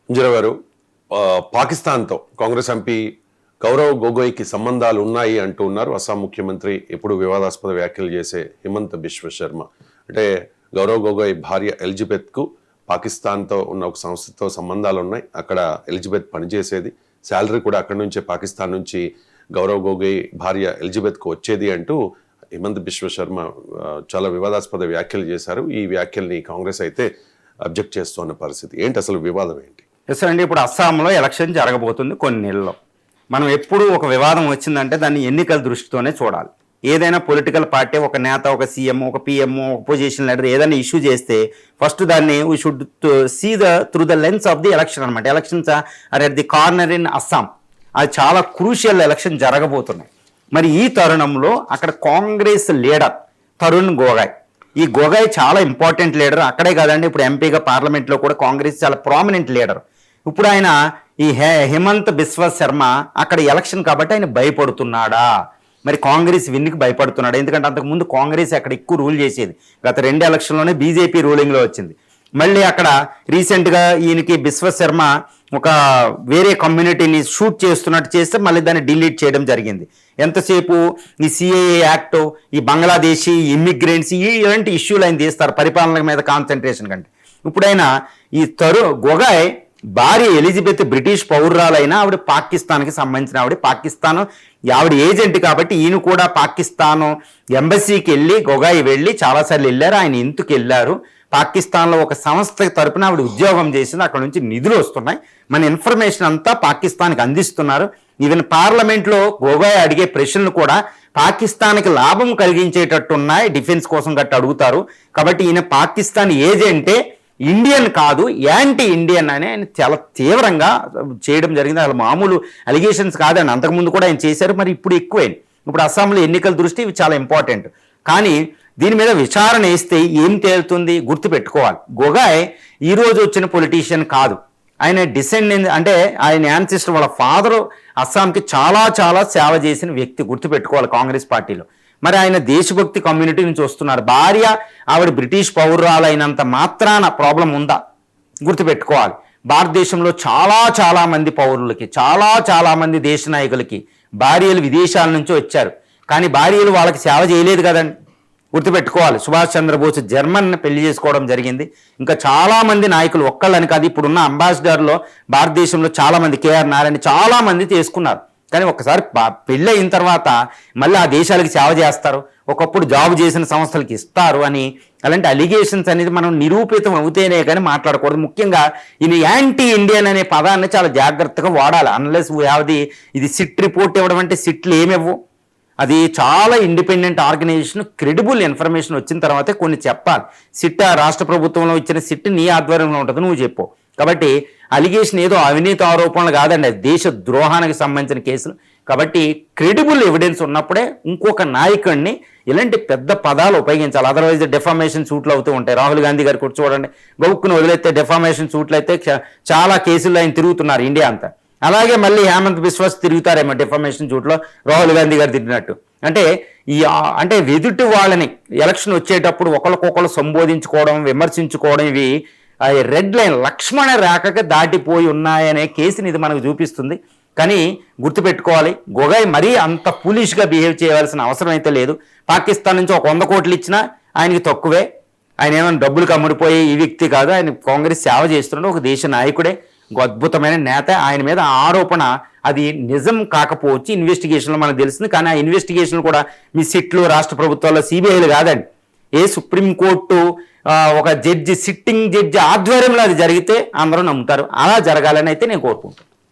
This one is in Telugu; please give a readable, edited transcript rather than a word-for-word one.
గారు పాకిస్తాన్తో కాంగ్రెస్ ఎంపీ గౌరవ్ గొగోయ్కి సంబంధాలు ఉన్నాయి అంటూ ఉన్నారు అస్సాం ముఖ్యమంత్రి ఎప్పుడు వివాదాస్పద వ్యాఖ్యలు చేసే హిమంత్ బిశ్వ శర్మ. అంటే గౌరవ్ గొగోయ్ భార్య ఎలిజబెత్కు పాకిస్తాన్తో ఉన్న ఒక సంస్థతో సంబంధాలు ఉన్నాయి. అక్కడ ఎలిజబెత్ పనిచేసేది, శాలరీ కూడా అక్కడి నుంచే పాకిస్తాన్ నుంచి గౌరవ్ గొగోయ్ భార్య ఎలిజబెత్కు వచ్చేది అంటూ హిమంత్ బిశ్వ శర్మ చాలా వివాదాస్పద వ్యాఖ్యలు చేశారు. ఈ వ్యాఖ్యల్ని కాంగ్రెస్ అయితే అబ్జెక్ట్ చేస్తున్న పరిస్థితి ఏంటి, అసలు వివాదం ఏంటి? సార్ అండి, ఇప్పుడు అస్సాంలో ఎలక్షన్ జరగబోతుంది కొన్ని నెలల్లో. మనం ఎప్పుడు ఒక వివాదం వచ్చిందంటే దాన్ని ఎన్నికల దృష్టితోనే చూడాలి. ఏదైనా పొలిటికల్ పార్టీ ఒక నేత, ఒక సీఎం, ఒక పిఎం, ఒక పొజిషన్ లీడర్ ఏదైనా ఇష్యూ చేస్తే ఫస్ట్ దాన్ని we should see through the lens of the election అనమాట. Elections are at the corner in Assam. అది చాలా క్రూషియల్ ఎలక్షన్ జరగబోతున్నాయి. మరి ఈ తరుణంలో అక్కడ కాంగ్రెస్ లీడర్ తరుణ్ గొగోయ్, ఈ గొగోయ్ చాలా ఇంపార్టెంట్ లీడర్. అక్కడే కాదండి, ఇప్పుడు ఎంపీగా పార్లమెంట్లో కూడా కాంగ్రెస్ చాలా ప్రామినెంట్ లీడర్. ఇప్పుడు ఆయన ఈ హిమంత్ బిశ్వ శర్మ అక్కడ ఎలక్షన్ కాబట్టి ఆయన భయపడుతున్నాడా? మరి కాంగ్రెస్ విన్నికి భయపడుతున్నాడు. ఎందుకంటే అంతకుముందు కాంగ్రెస్ అక్కడ ఎక్కువ రూల్ చేసేది. గత 2 ఎలక్షన్లోనే బీజేపీ రూలింగ్లో వచ్చింది. మళ్ళీ అక్కడ రీసెంట్గా ఈయనకి బిశ్వ శర్మ ఒక వేరే కమ్యూనిటీని షూట్ చేస్తున్నట్టు చేస్తే మళ్ళీ దాన్ని డిలీట్ చేయడం జరిగింది. ఎంతసేపు ఈ సిఏఏ యాక్ట్, ఈ బంగ్లాదేశీ ఇమ్మిగ్రెంట్స్, ఇలాంటి ఇష్యూలు ఆయన తీస్తారు పరిపాలన మీద కాన్సన్ట్రేషన్ కంటే. ఇప్పుడైనా ఈ గొగోయ్ భార్య ఎలిజబెత్ బ్రిటిష్ పౌరురాలైనా ఆవిడ పాకిస్తాన్కి సంబంధించిన పాకిస్తాన్ ఆవిడ ఏజెంట్ కాబట్టి ఈయన కూడా పాకిస్తాన్ ఎంబసీకి వెళ్ళి గొగోయ్ వెళ్ళి చాలాసార్లు వెళ్ళారు. ఆయన ఇంటికి వెళ్ళారు. పాకిస్తాన్లో ఒక సంస్థ తరపున ఆవిడ ఉద్యోగం చేసింది, అక్కడ నుంచి నిధులు వస్తున్నాయి. మన ఇన్ఫర్మేషన్ అంతా పాకిస్తాన్కి అందిస్తున్నారు. ఈవెన్ పార్లమెంట్లో గొగోయ్ అడిగే ప్రశ్నలు కూడా పాకిస్తాన్కి లాభం కలిగించేటట్టు ఉన్నాయి, డిఫెన్స్ కోసం గట్ట అడుగుతారు. కాబట్టి ఈయన పాకిస్తాన్ ఏజెంటే, ఇండియన్ కాదు, యాంటీ ఇండియన్ అని ఆయన చాలా తీవ్రంగా చేయడం జరిగింది. అసలు మామూలు అలిగేషన్స్ కాదని అంతకుముందు కూడా ఆయన చేశారు, మరి ఇప్పుడు ఎక్కువైంది. ఇప్పుడు అస్సాంలో ఎన్నికల దృష్టి ఇవి చాలా ఇంపార్టెంట్. కానీ దీని మీద విచారణ వేస్తే ఏం తేలుతుంది గుర్తుపెట్టుకోవాలి. గొగోయ్ ఈరోజు వచ్చిన పొలిటీషియన్ కాదు. ఆయన డిసెండెంట్, అంటే ఆయన యాన్సిస్టర్, వాళ్ళ ఫాదరు అస్సాంకి చాలా చాలా సేవ చేసిన వ్యక్తి, గుర్తుపెట్టుకోవాలి కాంగ్రెస్ పార్టీలో. మరి ఆయన దేశభక్తి కమ్యూనిటీ నుంచి వస్తున్నారు. భార్య ఆవిడ బ్రిటిష్ పౌరురాలైనంత మాత్రాన ప్రాబ్లం ఉందా? గుర్తుపెట్టుకోవాలి. భారతదేశంలో చాలా చాలా మంది పౌరులకి, చాలా చాలా మంది దేశ నాయకులకి భార్యలు విదేశాల నుంచి వచ్చారు, కానీ భార్యలు వాళ్ళకి సేవ చేయలేదు కదండి. గుర్తుపెట్టుకోవాలి. సుభాష్ చంద్రబోస్ జర్మన్ పెళ్లి చేసుకోవడం జరిగింది. ఇంకా చాలామంది నాయకులు, ఒక్కళ్ళని కాదు, ఇప్పుడున్న అంబాసిడర్లో భారతదేశంలో చాలామంది, కేఆర్ నారాయణ చాలామంది చేసుకున్నారు. కానీ ఒక్కసారి పెళ్ళి అయిన తర్వాత మళ్ళీ ఆ దేశాలకి సేవ చేస్తారు, ఒకప్పుడు జాబ్ చేసిన సంస్థలకి ఇస్తారు అని అలాంటి అలిగేషన్స్ అనేది మనం నిరూపితం అవుతేనే కానీ మాట్లాడకూడదు. ముఖ్యంగా ఇది యాంటీ ఇండియన్ అనే పదాన్ని చాలా జాగ్రత్తగా వాడాలి. అన్లెస్ ఇది సిట్ రిపోర్ట్ ఇవ్వడం అంటే సిట్లు ఏమివ్వు, అది చాలా ఇండిపెండెంట్ ఆర్గనైజేషన్, క్రెడిబుల్ ఇన్ఫర్మేషన్ వచ్చిన తర్వాతే కొన్ని చెప్పాలి. సిట్ రాష్ట్ర ప్రభుత్వంలో ఇచ్చిన సిట్ నీ ఆధ్వర్యంలో ఉంటుంది, నువ్వు చెప్పు. కాబట్టి అలిగేషన్ ఏదో అవినీతి ఆరోపణలు కాదండి, అది దేశ ద్రోహానికి సంబంధించిన కేసులు. కాబట్టి క్రెడిబుల్ ఎవిడెన్స్ ఉన్నప్పుడే ఇంకొక నాయకుడిని ఇలాంటి పెద్ద పదాలు ఉపయోగించాలి. అదర్వైజ్ డెఫామేషన్ సూట్లు అవుతూ ఉంటాయి. రాహుల్ గాంధీ గారు కూడా చూడండి, గౌక్కును వదిలేస్తే డెఫామేషన్ సూట్లు అయితే చాలా కేసుల్లో ఆయన తిరుగుతున్నారు ఇండియా అంతా. అలాగే మళ్ళీ హేమంత్ బిశ్వాస్ తిరుగుతారేమో డెఫామేషన్ సూట్లో రాహుల్ గాంధీ గారు తిరిగినట్టు. అంటే ఎదుటి వాళ్ళని ఎలక్షన్ వచ్చేటప్పుడు ఒకరికొకరు సంబోధించుకోవడం, విమర్శించుకోవడం, ఇవి రెడ్ లైన్, లక్ష్మణ రేఖకి దాటిపోయి ఉన్నాయనే కేసుని ఇది మనకు చూపిస్తుంది. కానీ గుర్తుపెట్టుకోవాలి, గొగోయ్ మరీ అంత ఫూలిష్గా బిహేవ్ చేయవలసిన అవసరం అయితే లేదు. పాకిస్తాన్ నుంచి ఒక 100 కోట్లు ఇచ్చినా ఆయనకి తక్కువే. ఆయన ఏమైనా డబ్బులు కమ్ముడిపోయే ఈ వ్యక్తి కాదు, ఆయన కాంగ్రెస్ సేవ చేస్తున్నాడు, ఒక దేశ నాయకుడే, ఒక అద్భుతమైన నేత. ఆయన మీద ఆరోపణ అది నిజం కాకపోవచ్చు, ఇన్వెస్టిగేషన్లో మనకు తెలుస్తుంది. కానీ ఆ ఇన్వెస్టిగేషన్ కూడా మీ సిట్లు, రాష్ట్ర ప్రభుత్వాల్లో సిబిఐలు కాదండి, సుప్రీంకోర్టు ఒక జడ్జి, సిట్టింగ్ జడ్జి ఆధ్వర్యంలో అది జరిగితే అందరూ నమ్ముతారు. అలా జరగాలని అయితే నేను కోరుకుంటాను.